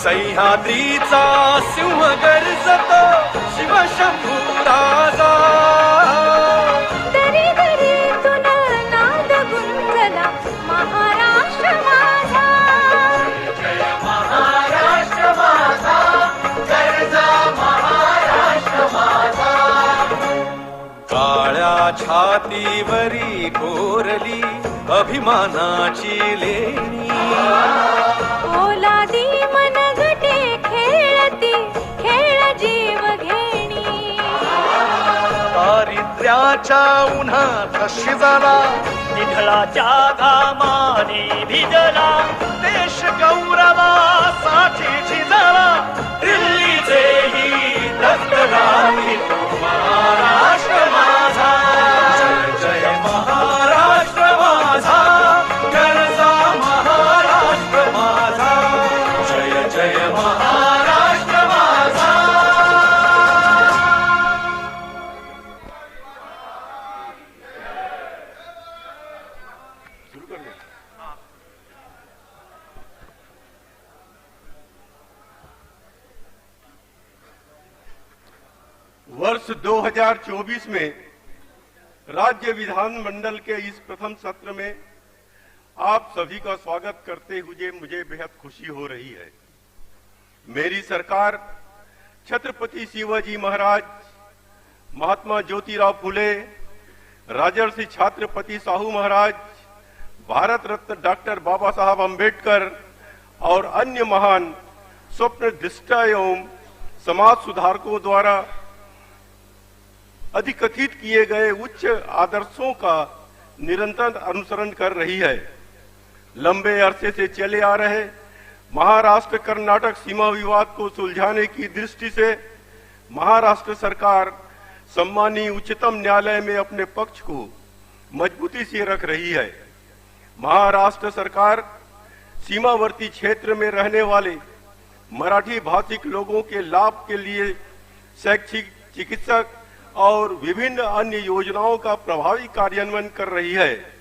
सह्याद्रीचा सिंह गर्जतो शिवशंभू राजा. दरी दरीतून नाद गुंजला महाराष्ट्र माझा. जय महाराष्ट्र माझा, गर्जा महाराष्ट्र माझा. काळ्या छातीवरी कोरली अभिमानाची लेणी. ओलादी मनगटे खेळती खेळ जीव घेणी. दारिद्र्याच्या उन्हात शिजला, निधळाच्या घामाने भिजला. देश गौरवासाठी झिजला. दिल्लीचेही दत्तगामी तो महाराष्ट्र माझा. जय जय महाराष्ट्र माझा, गर्जा महाराष्ट्र माझा. जय जय महाराष्ट्र माझा. वर्ष 2024 में राज्य विधानमंडल के इस प्रथम सत्र में आप सभी का स्वागत करते हुए मुझे बेहद खुशी हो रही है. मेरी सरकार छत्रपति शिवाजी महाराज, महात्मा ज्योतिराव फुले, राजर्षि छत्रपति साहू महाराज, भारत रत्न डॉक्टर बाबा साहब अम्बेडकर और अन्य महान स्वप्न दृष्टा एवं समाज सुधारकों द्वारा अधिकथित किए गए उच्च आदर्शों का निरंतर अनुसरण कर रही है. लंबे अरसे से चले आ रहे महाराष्ट्र कर्नाटक सीमा विवाद को सुलझाने की दृष्टि से महाराष्ट्र सरकार सम्मानीय उच्चतम न्यायालय में अपने पक्ष को मजबूती से रख रही है. महाराष्ट्र सरकार सीमावर्ती क्षेत्र में रहने वाले मराठी भाषिक लोगों के लाभ के लिए शैक्षिक, चिकित्सक और विभिन्न अन्य योजनाओं का प्रभावी कार्यान्वयन कर रही है.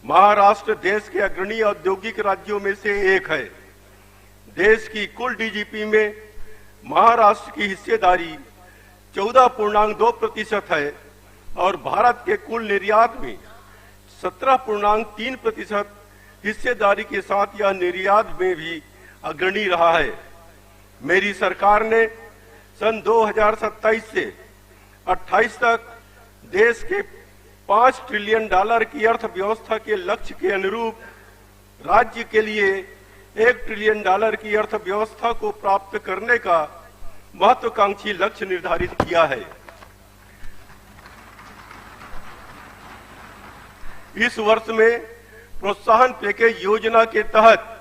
महाराष्ट्र देश के अग्रणी औद्योगिक राज्यों में से एक है. देश की कुल डीजीपी में महाराष्ट्र की हिस्सेदारी 14.2% है और भारत के कुल निर्यात में 17.3% हिस्सेदारी के साथ यह निर्यात में भी अग्रणी रहा है. मेरी सरकार ने सन 2027 से 28 तक देश के $5 ट्रिलियन की अर्थव्यवस्था के लक्ष्य के अनुरूप राज्य के लिए $1 ट्रिलियन की अर्थव्यवस्था को प्राप्त करने का महत्वाकांक्षी लक्ष्य निर्धारित किया है. इस वर्ष में प्रोत्साहन पैकेज योजना के तहत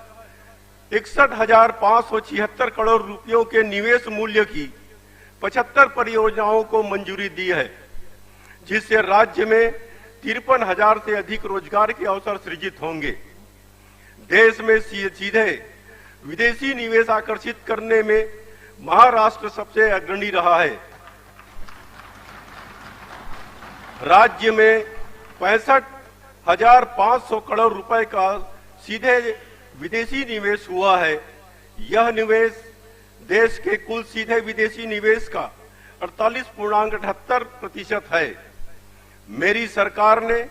61,576 करोड़ रुपयों के निवेश मूल्य की 75 परियोजनाओं को मंजूरी दी है, जिससे राज्य में 53,000 से अधिक रोजगार के अवसर सृजित होंगे. देश में सीधे विदेशी निवेश आकर्षित करने में महाराष्ट्र सबसे अग्रणी रहा है. राज्य में 65,500 करोड़ रुपए का सीधे विदेशी निवेश हुआ है. यह निवेश देश के कुल सीधे विदेशी निवेश का 48.78% है. मेरी सरकार ने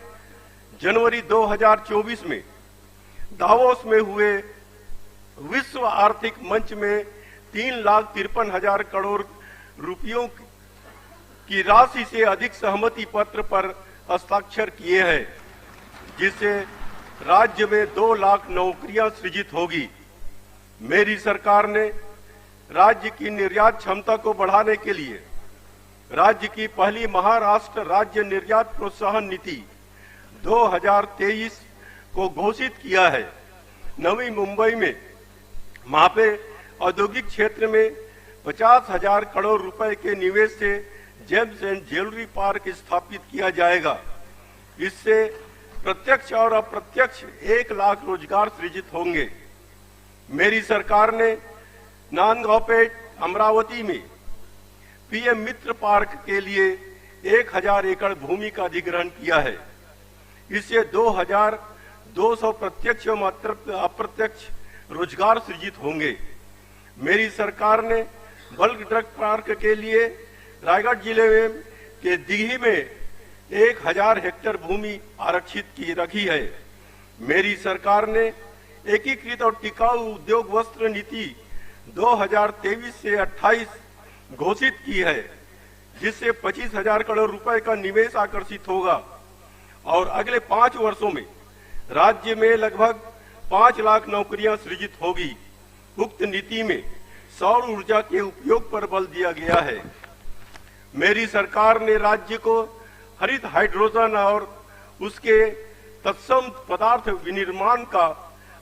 जनवरी 2024 में दावोस में हुए विश्व आर्थिक मंच में 3,53,000 करोड़ रुपयों की राशि से अधिक सहमति पत्र पर हस्ताक्षर किए हैं, जिससे राज्य में 2 लाख नौकरियां सृजित होगी. मेरी सरकार ने राज्य की निर्यात क्षमता को बढ़ाने के लिए राज्य की पहली महाराष्ट्र राज्य निर्यात प्रोत्साहन नीति 2023 को घोषित किया है. नवी मुंबई में मापे औद्योगिक क्षेत्र में 50,000 करोड़ रुपए के निवेश से जेम्स एंड ज्वेलरी पार्क स्थापित किया जाएगा. इससे प्रत्यक्ष और अप्रत्यक्ष 1 लाख रोजगार सृजित होंगे. मेरी सरकार ने नांदगांवपेट अमरावती में पीएम मित्र पार्क के लिए 1,000 एकड़ भूमि का अधिग्रहण किया है. इससे 2,200 प्रत्यक्ष एवं अप्रत्यक्ष रोजगार सृजित होंगे. मेरी सरकार ने बल्क ड्रग पार्क के लिए रायगढ़ जिले में के दीघी में 1000 हेक्टेयर भूमि आरक्षित की रखी है। मेरी सरकार ने एकीकृत और टिकाऊ उद्योग वस्त्र नीति 2023 से 28 घोषित की है, जिससे 25,000 करोड़ रुपए का निवेश आकर्षित होगा और अगले 5 वर्षों में राज्य में लगभग 5 लाख नौकरियां सृजित होगी। उक्त नीति में सौर ऊर्जा के उपयोग पर बल दिया गया है। मेरी सरकार ने राज्य को हरित हाइड्रोजन और उसके तत्सम पदार्थ विनिर्माण का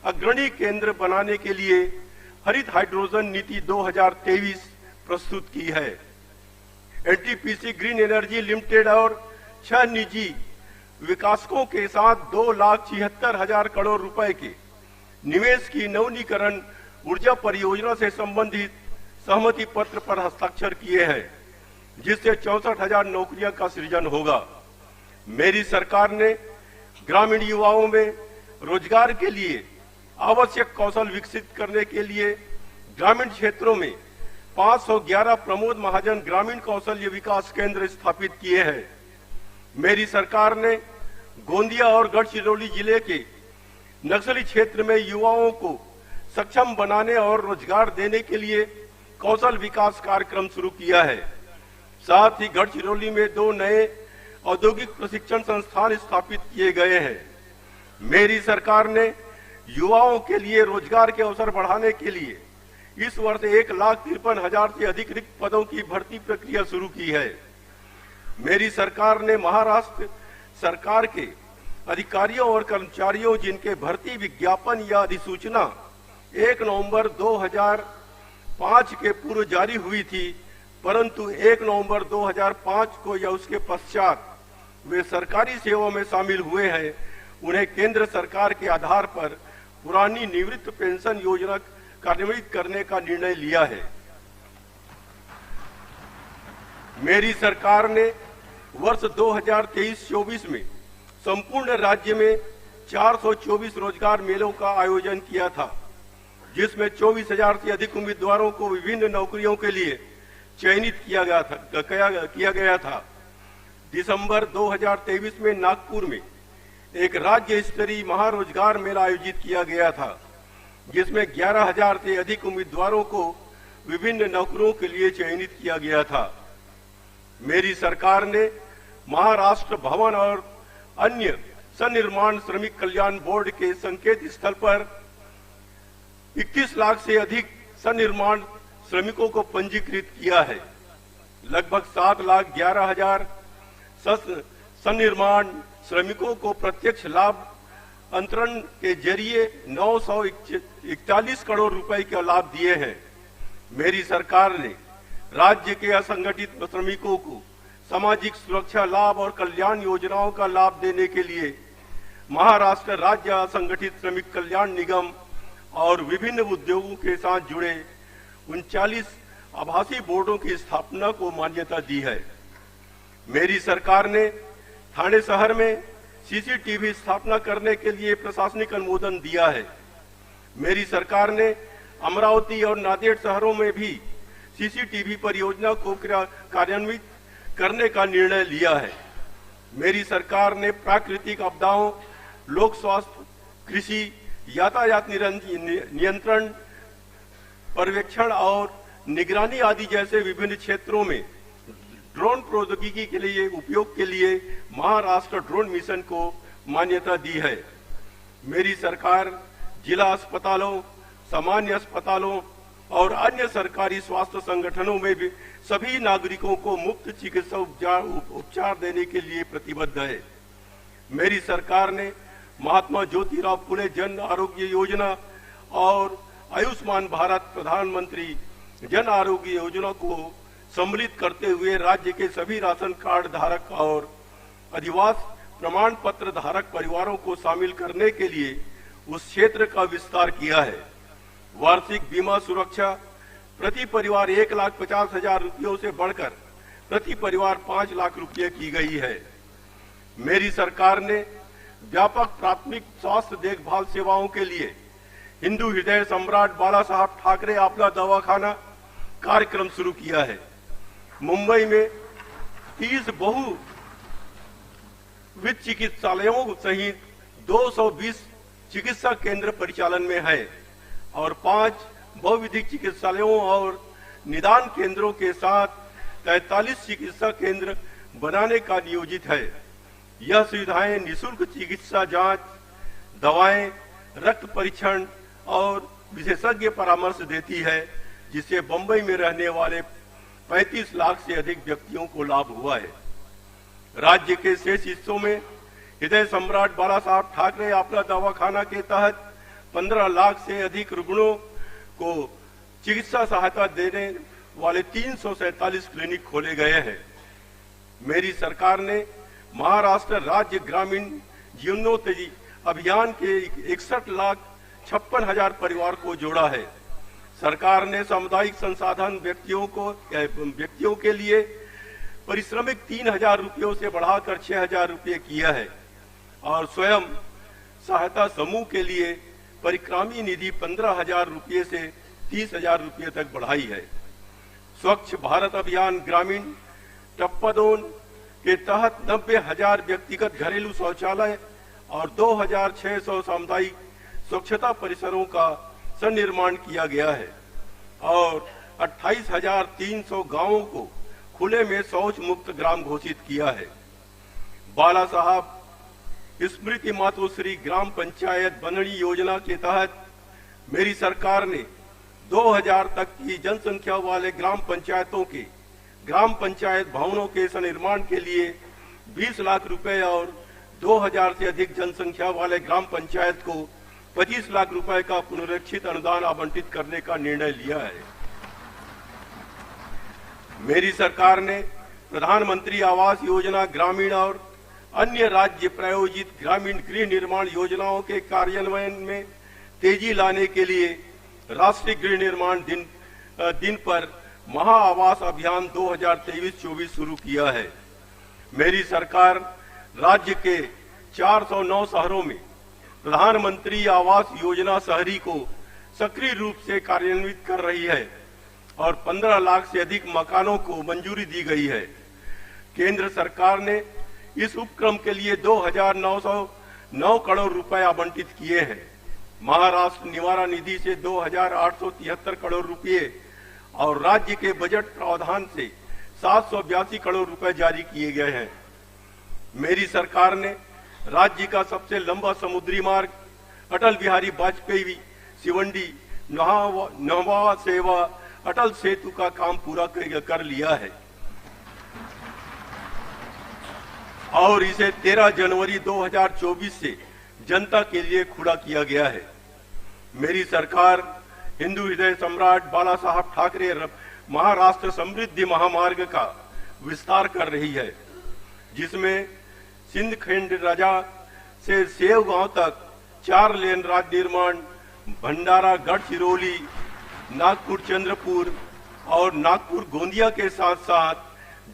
अग्रणी केंद्र बनाने के लिए हरित हाइड्रोजन नीति 2023 प्रस्तुत की है। एनटीपीसी ग्रीन एनर्जी लिमिटेड और 6 निजी विकासकों के साथ 2,76,000 करोड़ रुपए के निवेश की नवीनीकरण ऊर्जा परियोजना से संबंधित सहमति पत्र पर हस्ताक्षर किए हैं, जिससे 64,000 नौकरियां का सृजन होगा। मेरी सरकार ने ग्रामीण युवाओं में रोजगार के लिए आवश्यक कौशल विकसित करने के लिए ग्रामीण क्षेत्रों में 511 प्रमोद महाजन ग्रामीण कौशल्य विकास केंद्र स्थापित किए हैं। मेरी सरकार ने गोंदिया और गढ़चिरौली जिले के नक्सली क्षेत्र में युवाओं को सक्षम बनाने और रोजगार देने के लिए कौशल विकास कार्यक्रम शुरू किया है। साथ ही गढ़चिरौली में 2 नए औद्योगिक प्रशिक्षण संस्थान स्थापित किए गए हैं। मेरी सरकार ने युवाओं के लिए रोजगार के अवसर बढ़ाने के लिए इस वर्ष 1,53,000 से अधिक रिक्त पदों की भर्ती प्रक्रिया शुरू की है। मेरी सरकार ने महाराष्ट्र सरकार के अधिकारियों और कर्मचारियों जिनके भर्ती विज्ञापन या अधिसूचना 1 नवंबर 2005 के पूर्व जारी हुई थी, परंतु 1 नवंबर 2005 को या उसके पश्चात वे सरकारी सेवा में शामिल हुए हैं, उन्हें केंद्र सरकार के आधार पर पुरानी निवृत्त पेंशन योजना कार्यान्वित करने का निर्णय लिया है। मेरी सरकार ने वर्ष 2023-24 में संपूर्ण राज्य में 424 रोजगार मेलों का आयोजन किया था, जिसमें 24,000 से अधिक उम्मीदवारों को विभिन्न नौकरियों के लिए चयनित किया गया था। दिसंबर 2023 में नागपुर में एक राज्य स्तरीय महारोजगार मेला आयोजित किया गया था, जिसमें 11,000 से अधिक उम्मीदवारों को विभिन्न नौकरियों के लिए चयनित किया गया था। मेरी सरकार ने महाराष्ट्र भवन और अन्य सन्निर्माण श्रमिक कल्याण बोर्ड के संकेत स्थल पर 21 लाख से अधिक सन्निर्माण श्रमिकों को पंजीकृत किया है। लगभग 7,11,000 सन्निर्माण श्रमिकों को प्रत्यक्ष लाभ अंतरण के जरिए 941 करोड़ रुपए का लाभ दिए हैं। मेरी सरकार ने राज्य के असंगठित श्रमिकों को सामाजिक सुरक्षा लाभ और कल्याण योजनाओं का लाभ देने के लिए महाराष्ट्र राज्य असंगठित श्रमिक कल्याण निगम और विभिन्न उद्योगों के साथ जुड़े 39 आभासी बोर्डों की स्थापना को मान्यता दी है। मेरी सरकार ने ठाणे शहर में सीसीटीवी स्थापना करने के लिए प्रशासनिक अनुमोदन दिया है। मेरी सरकार ने अमरावती और नांदेड़ शहरों में भी सीसीटीवी परियोजना को कार्यान्वित करने का निर्णय लिया है। मेरी सरकार ने प्राकृतिक आपदाओं, लोक स्वास्थ्य, कृषि, यातायात नियंत्रण, पर्यवेक्षण और निगरानी आदि जैसे विभिन्न क्षेत्रों में ड्रोन प्रौद्योगिकी के लिए उपयोग के लिए महाराष्ट्र ड्रोन मिशन को मान्यता दी है। मेरी सरकार जिला अस्पतालों, सामान्य अस्पतालों और अन्य सरकारी स्वास्थ्य संगठनों में भी सभी नागरिकों को मुफ्त चिकित्सा उपचार देने के लिए प्रतिबद्ध है। मेरी सरकार ने महात्मा ज्योतिराव फुले जन आरोग्य योजना और आयुष्मान भारत प्रधानमंत्री जन आरोग्य योजना को सम्मिलित करते हुए राज्य के सभी राशन कार्ड धारक और अधिवास प्रमाण पत्र धारक परिवारों को शामिल करने के लिए उस क्षेत्र का विस्तार किया है। वार्षिक बीमा सुरक्षा प्रति परिवार 1,50,000 रुपयों से बढ़कर प्रति परिवार 5 लाख रुपये की गई है। मेरी सरकार ने व्यापक प्राथमिक स्वास्थ्य देखभाल सेवाओं के लिए हिंदू हृदय सम्राट बाला साहब ठाकरे आपला दवाखाना कार्यक्रम शुरू किया है। मुंबई में 30 बहुविध चिकित्सालयों सहित 220 चिकित्सा केंद्र परिचालन में है और 5 बहुविधिक चिकित्सालयों और निदान केंद्रों के साथ 43 चिकित्सा केंद्र बनाने का नियोजित है। यह सुविधाएं निःशुल्क चिकित्सा जांच, दवाएं, रक्त परीक्षण और विशेषज्ञ परामर्श देती है, जिससे बंबई में रहने वाले 35 लाख से अधिक व्यक्तियों को लाभ हुआ है। राज्य के शेष हिस्सों में हृदय सम्राट बाला साहब ठाकरे आपला दवाखाना के तहत 15 लाख से अधिक रुग्णों को चिकित्सा सहायता देने वाले 347 क्लिनिक खोले गए हैं। मेरी सरकार ने महाराष्ट्र राज्य ग्रामीण जीवनोन्नति अभियान के 61,56,000 परिवार को जोड़ा है। सरकार ने सामुदायिक संसाधन व्यक्तियों के लिए परिश्रमिक 3,000 रुपयों से बढ़ाकर 6,000 रुपये किया है और स्वयं सहायता समूह के लिए परिक्रामी निधि 15,000 रुपये से 30,000 रुपये तक बढ़ाई है। स्वच्छ भारत अभियान ग्रामीण टप्पादोन के तहत 90,000 व्यक्तिगत घरेलू शौचालय और 2,600 सामुदायिक स्वच्छता परिसरों का सन्निर्माण किया गया है और 28,300 गांवों को खुले में शौच मुक्त ग्राम घोषित किया है। बाला साहब स्मृति मातोश्री ग्राम पंचायत बननी योजना के तहत मेरी सरकार ने 2000 तक की जनसंख्या वाले ग्राम पंचायतों के ग्राम पंचायत भवनों के सन्निर्माण के लिए 20 लाख रुपए और 2000 से अधिक जनसंख्या वाले ग्राम पंचायत को 25 लाख रुपए का पुनरीक्षित अनुदान आवंटित करने का निर्णय लिया है। मेरी सरकार ने प्रधानमंत्री आवास योजना ग्रामीण और अन्य राज्य प्रायोजित ग्रामीण गृह निर्माण योजनाओं के कार्यान्वयन में तेजी लाने के लिए राष्ट्रीय गृह निर्माण दिन पर महा आवास अभियान 2023-24 शुरू किया है। मेरी सरकार राज्य के 409 शहरों में प्रधानमंत्री आवास योजना शहरी को सक्रिय रूप से कार्यान्वित कर रही है और 15 लाख से अधिक मकानों को मंजूरी दी गई है। केंद्र सरकार ने इस उपक्रम के लिए 2,909 करोड़ रुपए आवंटित किए हैं। महाराष्ट्र निवारा निधि से 2,873 करोड़ रुपए और राज्य के बजट प्रावधान से 782 करोड़ रुपए जारी किए गए हैं। मेरी सरकार ने राज्य का सबसे लंबा समुद्री मार्ग अटल बिहारी वाजपेयी सिवंडी नहवा सेवा अटल सेतु का काम पूरा कर लिया है और इसे 13 जनवरी 2024 से जनता के लिए खुला किया गया है। मेरी सरकार हिंदू हृदय सम्राट बाला साहब ठाकरे महाराष्ट्र समृद्धि महामार्ग का विस्तार कर रही है, जिसमें सिंधखेंड राजा से सेव गांव तक 4 लेन राज्य निर्माण, भंडारा गढ़चिरौली, नागपुर चंद्रपुर और नागपुर गोंदिया के साथ साथ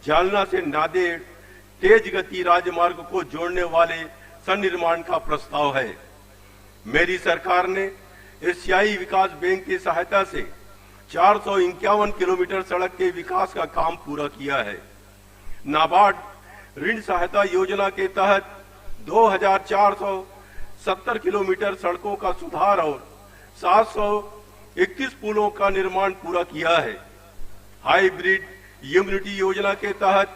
जालना से नांदेड़ तेज गति राजमार्ग को जोड़ने वाले सन्निर्माण का प्रस्ताव है। मेरी सरकार ने एशियाई विकास बैंक की सहायता से 451 किलोमीटर सड़क के विकास का काम पूरा किया है। नाबार्ड ऋण सहायता योजना के तहत 2,470 किलोमीटर सड़कों का सुधार और 731 पुलों का निर्माण पूरा किया है। हाइब्रिड इम्यूनिटी योजना के तहत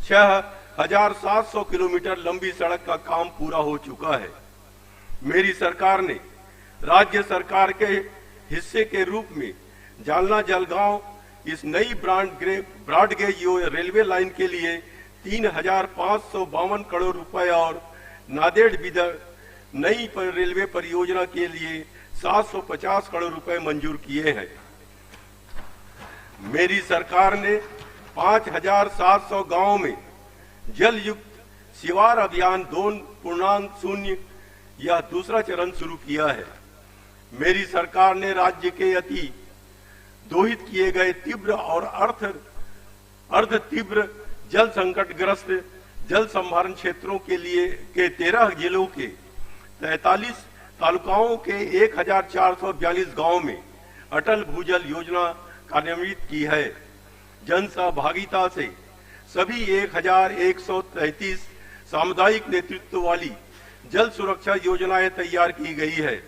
6,700 किलोमीटर लंबी सड़क का काम पूरा हो चुका है। मेरी सरकार ने राज्य सरकार के हिस्से के रूप में जालना जलगांव इस नई ब्रॉडगेज रेलवे लाइन के लिए 3,552 करोड़ रुपए और नांदेड़ बीदर नई रेलवे परियोजना के लिए 750 करोड़ रुपए मंजूर किए हैं। मेरी सरकार ने 5,700 गांवों में जल युक्त शिवार अभियान 2.0 यह दूसरा चरण शुरू किया है। मेरी सरकार ने राज्य के अति दोहित किए गए तीव्र और अर्ध तीव्र जल संकटग्रस्त जल संभरण क्षेत्रों के लिए 13 जिलों के 43 तालुकाओं के 1442 गांवों में अटल भूजल योजना कार्यान्वित की है। जन सहभागिता से सभी 1133 सामुदायिक नेतृत्व वाली जल सुरक्षा योजनाएं तैयार की गई है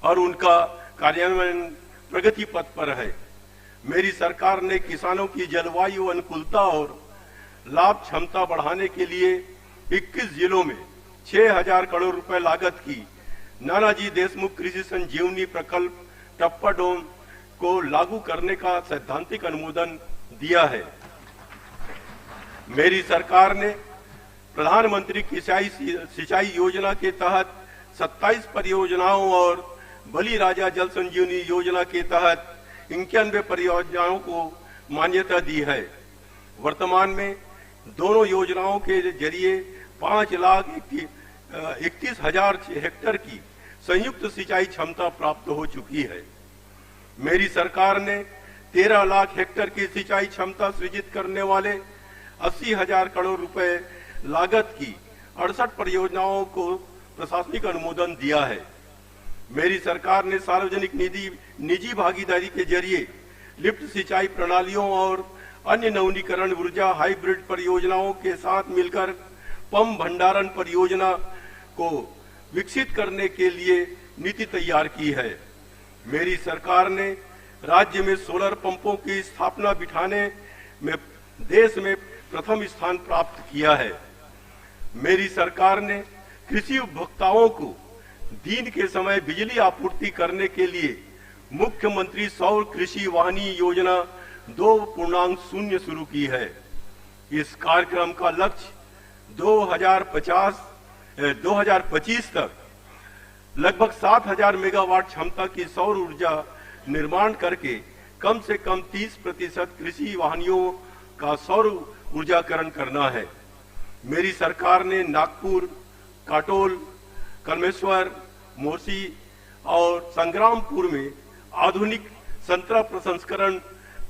और उनका कार्यान्वयन प्रगति पथ पर है। मेरी सरकार ने किसानों की जलवायु अनुकूलता और लाभ क्षमता बढ़ाने के लिए 21 जिलों में 6000 करोड़ रुपए लागत की नानाजी देशमुख कृषि संजीवनी प्रकल्प टप्पा डोम को लागू करने का सैद्धांतिक अनुमोदन दिया है। मेरी सरकार ने प्रधानमंत्री सिंचाई योजना के तहत 27 परियोजनाओं और बली राजा जल संजीवनी योजना के तहत 91 परियोजनाओं को मान्यता दी है। वर्तमान में दोनों योजनाओं के जरिए 5,31,000 हेक्टेयर की संयुक्त सिंचाई क्षमता प्राप्त हो चुकी है। मेरी सरकार ने 13 लाख हेक्टेयर की सिंचाई क्षमता सृजित करने वाले 80,000 करोड़ रुपए लागत की 68 परियोजनाओं को प्रशासनिक अनुमोदन दिया है। मेरी सरकार ने सार्वजनिक निजी भागीदारी के जरिए लिफ्ट सिंचाई प्रणालियों और अन्य नवीनीकरण ऊर्जा हाइब्रिड परियोजनाओं के साथ मिलकर पंप भंडारण परियोजना को विकसित करने के लिए नीति तैयार की है। मेरी सरकार ने राज्य में सोलर पंपों की स्थापना बिठाने में देश में प्रथम स्थान प्राप्त किया है। मेरी सरकार ने कृषि उपभोक्ताओं को दिन के समय बिजली आपूर्ति करने के लिए मुख्यमंत्री सौर कृषि वाहिनी योजना 2.0 शुरू की है। इस कार्यक्रम का लक्ष्य 2025 तक लगभग 7000 मेगावाट क्षमता की सौर ऊर्जा निर्माण करके कम से कम 30% कृषि वाहनों का सौर ऊर्जाकरण करना है। मेरी सरकार ने नागपुर, काटोल, कलमेश्वर, मोसी और संग्रामपुर में आधुनिक संतरा प्रसंस्करण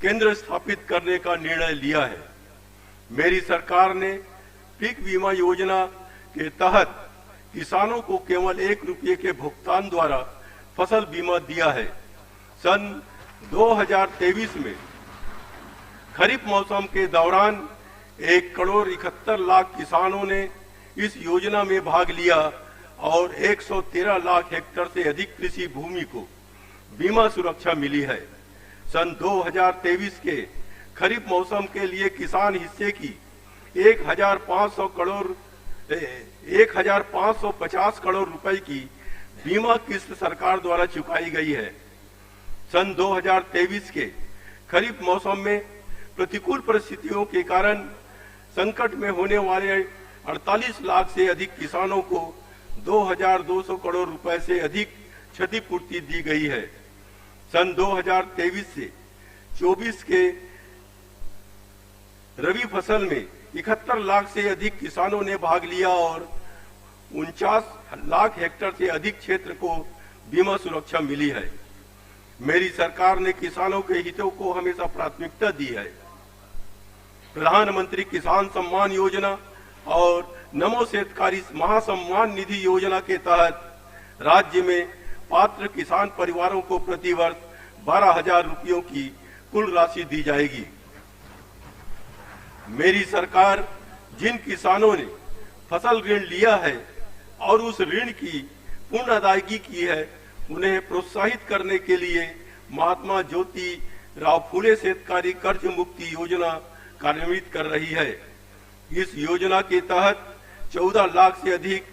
केंद्र स्थापित करने का निर्णय लिया है। मेरी सरकार ने पीक बीमा योजना के तहत किसानों को केवल 1 रुपये के भुगतान द्वारा फसल बीमा दिया है। सन 2023 में खरीफ मौसम के दौरान 1,71,00,000 किसानों ने इस योजना में भाग लिया और 113 लाख हेक्टेयर से अधिक कृषि भूमि को बीमा सुरक्षा मिली है। सन 2023 के खरीफ मौसम के लिए किसान हिस्से की 1,550 करोड़ रुपए की बीमा किस्त सरकार द्वारा चुकाई गई है। सन 2023 के खरीफ मौसम में प्रतिकूल परिस्थितियों के कारण संकट में होने वाले 48 लाख से अधिक किसानों को 2,200 करोड़ रुपए से अधिक क्षतिपूर्ति दी गई है। सन 2023 से 24 के रबी फसल में 71 लाख से अधिक किसानों ने भाग लिया और 49 लाख हेक्टेयर से अधिक क्षेत्र को बीमा सुरक्षा मिली है। मेरी सरकार ने किसानों के हितों को हमेशा प्राथमिकता दी है। प्रधानमंत्री किसान सम्मान योजना और नमो शेतकारी महासम्मान निधि योजना के तहत राज्य में पात्र किसान परिवारों को प्रतिवर्ष 12,000 रुपयों की कुल राशि दी जाएगी। मेरी सरकार जिन किसानों ने फसल ऋण लिया है और उस ऋण की पूर्ण अदायगी की है, उन्हें प्रोत्साहित करने के लिए महात्मा ज्योति राव फुले शेतकारी कर्ज मुक्ति योजना कार्यान्वित कर रही है। इस योजना के तहत 14 लाख से अधिक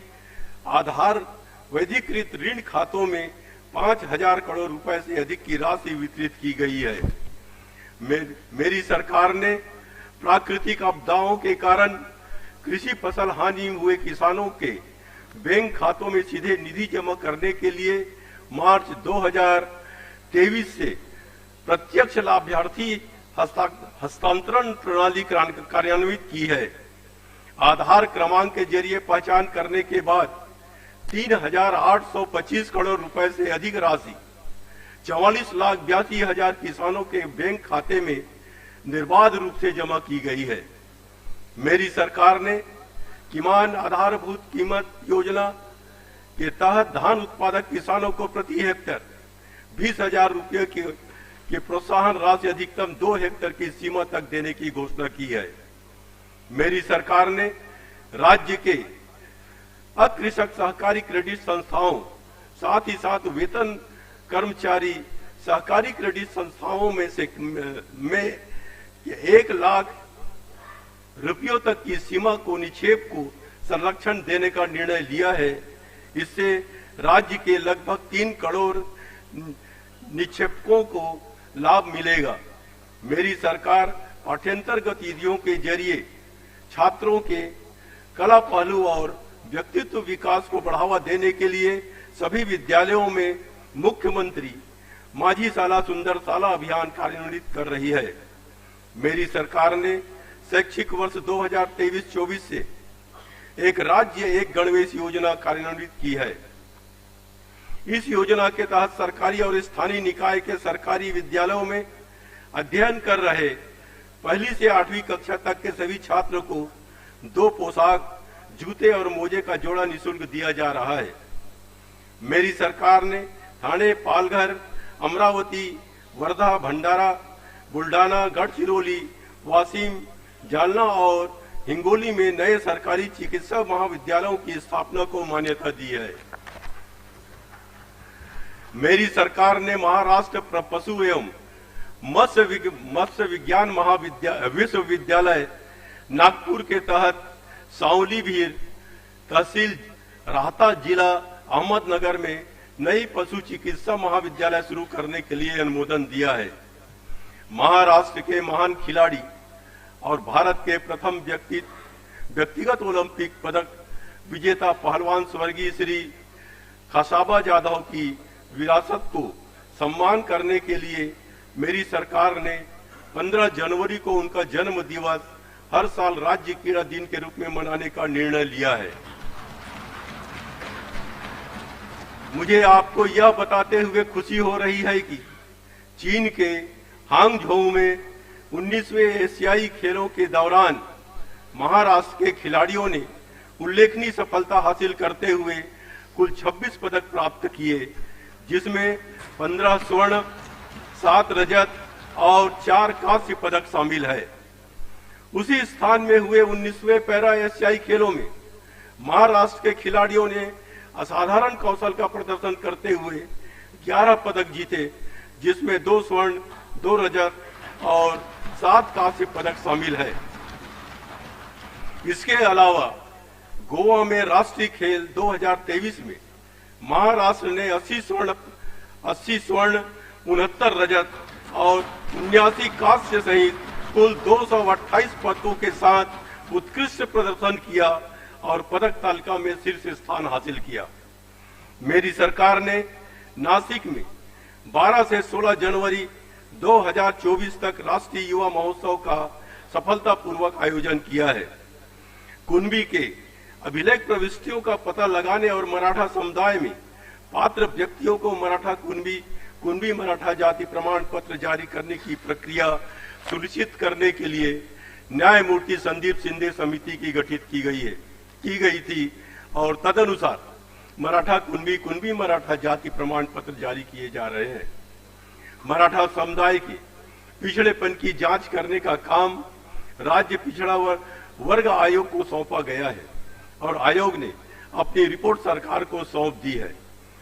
आधार वैधिकृत ऋण खातों में 5,000 करोड़ रुपए से अधिक की राशि वितरित की गई है। मेरी सरकार ने प्राकृतिक आपदाओं के कारण कृषि फसल हानि हुए किसानों के बैंक खातों में सीधे निधि जमा करने के लिए मार्च 2023 से प्रत्यक्ष लाभार्थी हस्तांतरण प्रणाली कार्यान्वित की है। आधार क्रमांक के जरिए पहचान करने के बाद 3,825 करोड़ रुपए से अधिक राशि 44,82,000 किसानों के बैंक खाते में निर्बाध रूप से जमा की गई है। मेरी सरकार ने किमान आधारभूत कीमत योजना के तहत धान उत्पादक किसानों को प्रति हेक्टेयर 20,000 रुपये के प्रोत्साहन राशि अधिकतम 2 हेक्टेयर की सीमा तक देने की घोषणा की है। मेरी सरकार ने राज्य के अकृषक सहकारी क्रेडिट संस्थाओं, साथ ही साथ वेतन कर्मचारी सहकारी क्रेडिट संस्थाओं में 1 लाख रुपयों तक की सीमा को निक्षेप को संरक्षण देने का निर्णय लिया है। इससे राज्य के लगभग 3 करोड़ निक्षेपकों को लाभ मिलेगा। मेरी सरकार पाठ्यंतर गतिविधियों के जरिए छात्रों के कला पहलू और व्यक्तित्व विकास को बढ़ावा देने के लिए सभी विद्यालयों में मुख्यमंत्री माझी शाला सुंदर शाला अभियान कार्यान्वित कर रही है। मेरी सरकार ने शैक्षिक वर्ष 2023-24 से एक राज्य एक गणवेश योजना कार्यान्वित की है। इस योजना के तहत सरकारी और स्थानीय निकाय के सरकारी विद्यालयों में अध्ययन कर रहे 1ली से 8वीं कक्षा तक के सभी छात्रों को 2 पोशाक, जूते और मोजे का जोड़ा निःशुल्क दिया जा रहा है। मेरी सरकार ने ठाणे, पालघर, अमरावती, वर्धा, भंडारा, बुल्डाना, गढ़चिरौली, वाशिम, जालना और हिंगोली में नए सरकारी चिकित्सा महाविद्यालयों की स्थापना को मान्यता दी है। मेरी सरकार ने महाराष्ट्र पशु एवं मत्स्य विज्ञान विश्वविद्यालय नागपुर के तहत सावली भीर तहसील राहता जिला अहमदनगर में नई पशु चिकित्सा महाविद्यालय शुरू करने के लिए अनुमोदन दिया है। महाराष्ट्र के महान खिलाड़ी और भारत के प्रथम व्यक्तिगत ओलंपिक पदक विजेता पहलवान स्वर्गीय श्री खसाबा जाधव की विरासत को सम्मान करने के लिए मेरी सरकार ने 15 जनवरी को उनका जन्म दिवस हर साल राज्य क्रीड़ा दिन के रूप में मनाने का निर्णय लिया है। मुझे आपको यह बताते हुए खुशी हो रही है कि चीन के हांगझोउ में 19वें एशियाई खेलों के दौरान महाराष्ट्र के खिलाड़ियों ने उल्लेखनीय सफलता हासिल करते हुए कुल 26 पदक प्राप्त किए, जिसमें 15 स्वर्ण, 7 रजत और 4 कांस्य पदक शामिल है। उसी स्थान में हुए 19वें पैरा एशियाई खेलों में महाराष्ट्र के खिलाड़ियों ने असाधारण कौशल का प्रदर्शन करते हुए 11 पदक जीते, जिसमें 2 स्वर्ण, 2 रजत और 7 कांस्य पदक शामिल है। इसके अलावा गोवा में राष्ट्रीय खेल 2023 में महाराष्ट्र ने 80 स्वर्ण, 69 रजत और 79 कांस्य सहित कुल 228 पदकों के साथ उत्कृष्ट प्रदर्शन किया और पदक तालिका में शीर्ष स्थान हासिल किया। मेरी सरकार ने नासिक में 12 से 16 जनवरी 2024 तक राष्ट्रीय युवा महोत्सव का सफलतापूर्वक आयोजन किया है। कुणबी के अभिलेख प्रविष्टियों का पता लगाने और मराठा समुदाय में पात्र व्यक्तियों को मराठा कुणबी मराठा जाति प्रमाण पत्र जारी करने की प्रक्रिया सुनिश्चित करने के लिए न्यायमूर्ति संदीप शिंदे समिति की गठित की गई थी और तदनुसार मराठा कुणबी मराठा जाति प्रमाण पत्र जारी किए जा रहे हैं। मराठा समुदाय के पिछड़ेपन की जांच करने का काम राज्य पिछड़ा वर्ग आयोग को सौंपा गया है और आयोग ने अपनी रिपोर्ट सरकार को सौंप दी है।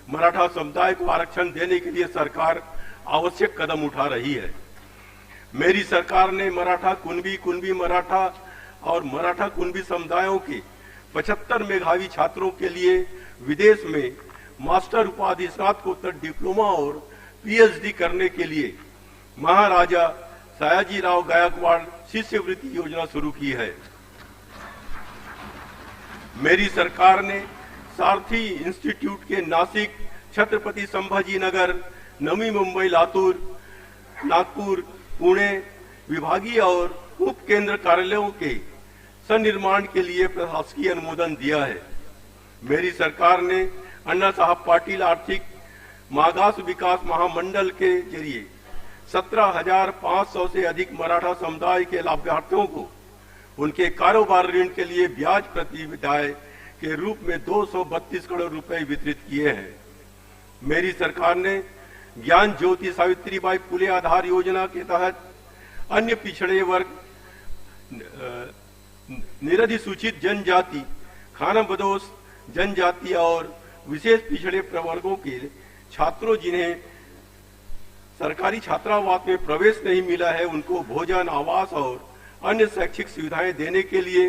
मराठा समुदाय को आरक्षण देने के लिए सरकार आवश्यक कदम उठा रही है। मेरी सरकार ने मराठा कुणबी मराठा और मराठा कुणबी समुदायों के 75 मेधावी छात्रों के लिए विदेश में मास्टर उपाधि, स्नातकोत्तर डिप्लोमा और पीएचडी करने के लिए महाराजा सयाजीराव गायकवाड़ शिष्यवृत्ति योजना शुरू की है। मेरी सरकार ने सारथी इंस्टीट्यूट के नासिक, छत्रपति संभाजी नगर, नवी मुंबई, लातूर, नागपुर, पुणे विभागीय और उप केंद्र कार्यालयों के सन्निर्माण के लिए प्रशासकीय अनुमोदन दिया है। मेरी सरकार ने अन्ना साहब पाटिल आर्थिक मागास विकास महामंडल के जरिए 17,500 से अधिक मराठा समुदाय के लाभार्थियों को उनके कारोबार ऋण के लिए ब्याज प्रतिविधाएं के रूप में 232 करोड़ रुपए वितरित किए हैं। मेरी सरकार ने ज्ञान ज्योति सावित्रीबाई फुले आधार योजना के तहत अन्य पिछड़े वर्ग, निरधिसूचित जनजाति, खानाबदोश जनजाति और विशेष पिछड़े प्रवर्गों के छात्रों जिन्हें सरकारी छात्रावास में प्रवेश नहीं मिला है, उनको भोजन, आवास और अन्य शैक्षिक सुविधाएं देने के लिए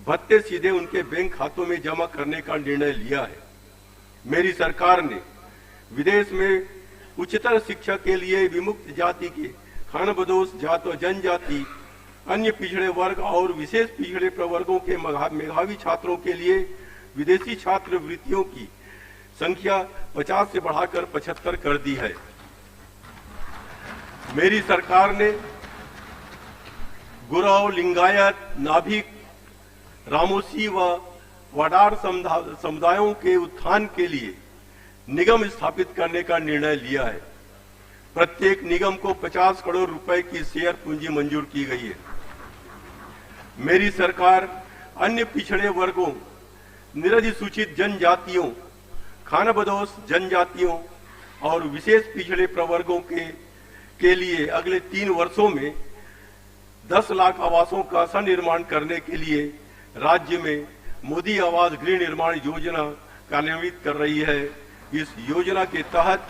भत्ते सीधे उनके बैंक खातों में जमा करने का निर्णय लिया है। मेरी सरकार ने विदेश में उच्चतर शिक्षा के लिए विमुक्त जाति के, खानाबदोश जाति, जनजाति, अन्य पिछड़े वर्ग और विशेष पिछड़े प्रवर्गों के मेधावी छात्रों के लिए विदेशी छात्रवृत्तियों की संख्या 50 से बढ़ाकर 75 कर दी है। मेरी सरकार ने गुरव, लिंगायत, नाभिक, रामोसी व वडार समुदायों के उत्थान के लिए निगम स्थापित करने का निर्णय लिया है। प्रत्येक निगम को 50 करोड़ रुपए की शेयर पूंजी मंजूर की गई है। मेरी सरकार अन्य पिछड़े वर्गों, निरधिसूचित जनजातियों, खानाबदोश जनजातियों और विशेष पिछड़े प्रवर्गों के लिए अगले 3 वर्षों में 10 लाख आवासों का सनिर्माण करने के लिए राज्य में मोदी आवास गृह निर्माण योजना कार्यान्वित कर रही है। इस योजना के तहत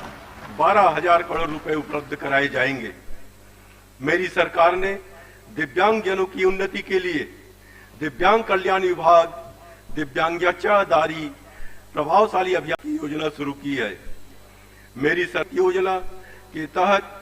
12,000 करोड़ रुपए उपलब्ध कराए जाएंगे। मेरी सरकार ने दिव्यांग जनों की उन्नति के लिए दिव्यांग कल्याण विभाग, दिव्यांगदारी प्रभावशाली अभियान की योजना शुरू की है। मेरी सरकार योजना के तहत